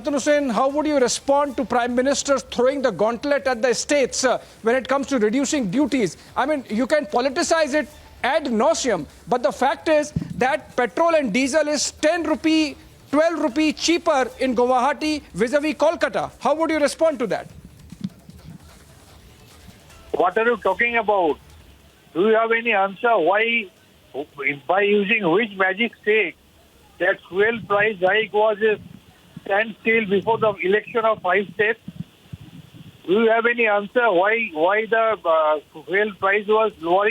Santanu Sen, how would you respond to Prime Minister throwing the gauntlet at the states when it comes to reducing duties? I mean, you can politicize it ad nauseum, but the fact is that petrol and diesel is 10 rupee, 12 rupee cheaper in Guwahati vis-a-vis Kolkata. How would you respond to that? What are you talking about? Do you have any answer why, by using which magic stick, that fuel price hike was a standstill before the election of 5 states? Do you have any answer why the fuel price was lower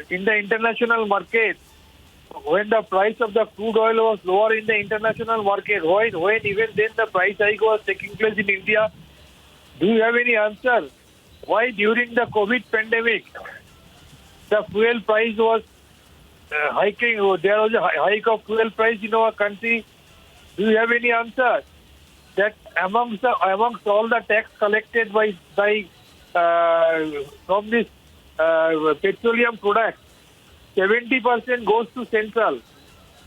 in the international market when the price of the crude oil was lower in the international market? When even then the price hike was taking place in India? Do you have any answer? Why during the COVID pandemic the fuel price was hiking? There was a hike of fuel price in our country. Do you have any answer? That amongst all the tax collected from this petroleum products, 70% goes to central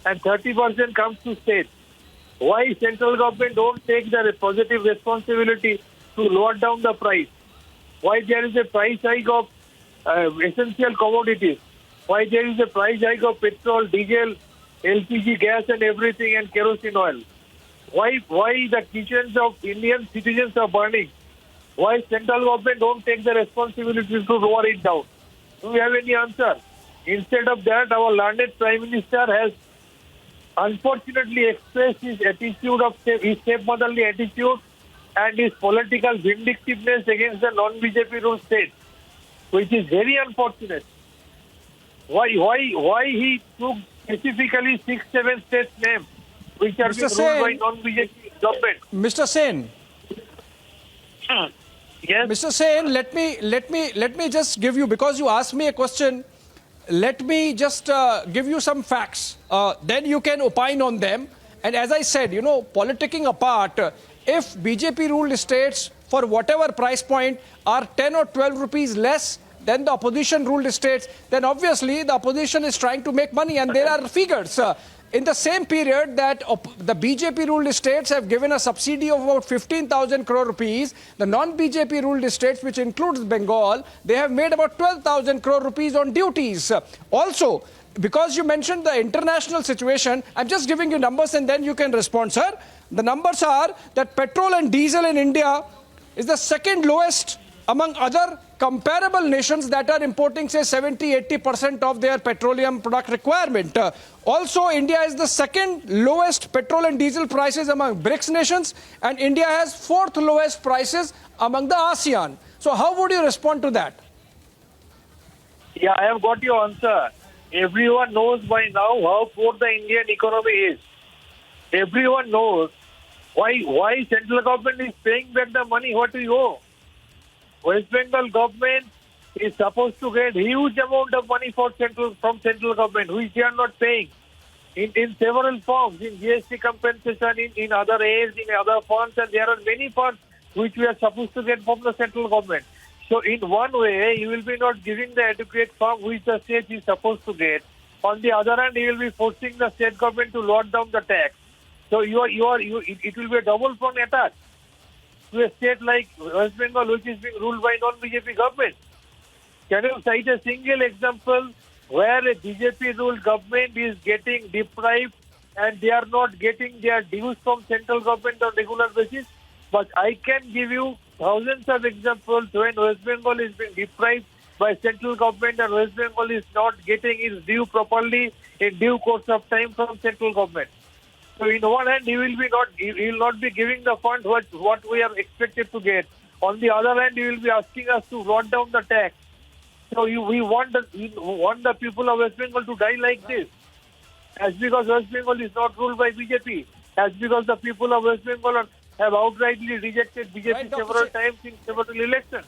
and 30% comes to state. Why central government don't take the positive responsibility to lower down the price? Why there is a price hike of essential commodities? Why there is a price hike of petrol, diesel, LPG gas and everything, and kerosene oil? Why the kitchens of Indian citizens are burning? Why central government don't take the responsibility to lower it down? Do we have any answer? Instead of that, our learned Prime Minister has unfortunately expressed his attitude of his stepmotherly attitude and his political vindictiveness against the non-BJP ruled states, which is very unfortunate. Why he took specifically 6-7 states' names which are being ruled by non-BJP government? Mr. Sen. Yes. Mr. Sen, let me just give you, because you asked me a question, let me just give you some facts. Then you can opine on them. And as I said, you know, politicking apart, if BJP ruled states for whatever price point are 10 or 12 rupees less than the opposition ruled states, then obviously the opposition is trying to make money, and there are figures. In the same period that the BJP ruled states have given a subsidy of about 15,000 crore rupees, the non-BJP ruled states, which includes Bengal, they have made about 12,000 crore rupees on duties. Also, because you mentioned the international situation, I'm just giving you numbers and then you can respond, sir. The numbers are that petrol and diesel in India is the second lowest among other comparable nations that are importing, say, 70-80% of their petroleum product requirement. Also, India is the second lowest petrol and diesel prices among BRICS nations, and India has fourth lowest prices among the ASEAN. So how would you respond to that? Yeah, I have got your answer. Everyone knows by now how poor the Indian economy is. Everyone knows why central government is paying back the money what we owe. West Bengal government is supposed to get huge amount of money from central government, which they are not paying in several forms, in GST compensation, in other aids, in other funds, and there are many funds which we are supposed to get from the central government. So in one way, you will be not giving the adequate sum which the state is supposed to get. On the other hand, you will be forcing the state government to lower down the tax. So it will be a double-pronged attack to a state like West Bengal, which is being ruled by non-BJP government. Can you cite a single example where a BJP-ruled government is getting deprived and they are not getting their dues from central government on regular basis? But I can give you thousands of examples when West Bengal is being deprived by central government and West Bengal is not getting its due properly in due course of time from central government. So in one hand, he will not be giving the fund what we are expected to get. On the other hand, he will be asking us to run down the tax. So we want the people of West Bengal to die like this. As because West Bengal is not ruled by BJP. As because the people of West Bengal have outrightly rejected BJP several times in several elections.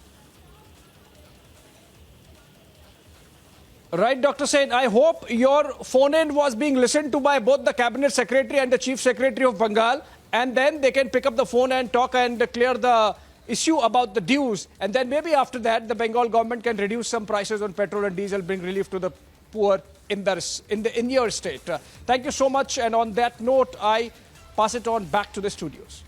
Right, Dr. Sen. I hope your phone-in was being listened to by both the Cabinet Secretary and the Chief Secretary of Bengal, and then they can pick up the phone and talk and clear the issue about the dues. And then maybe after that, the Bengal government can reduce some prices on petrol and diesel, bring relief to the poor in your state. Thank you so much. And on that note, I pass it on back to the studios.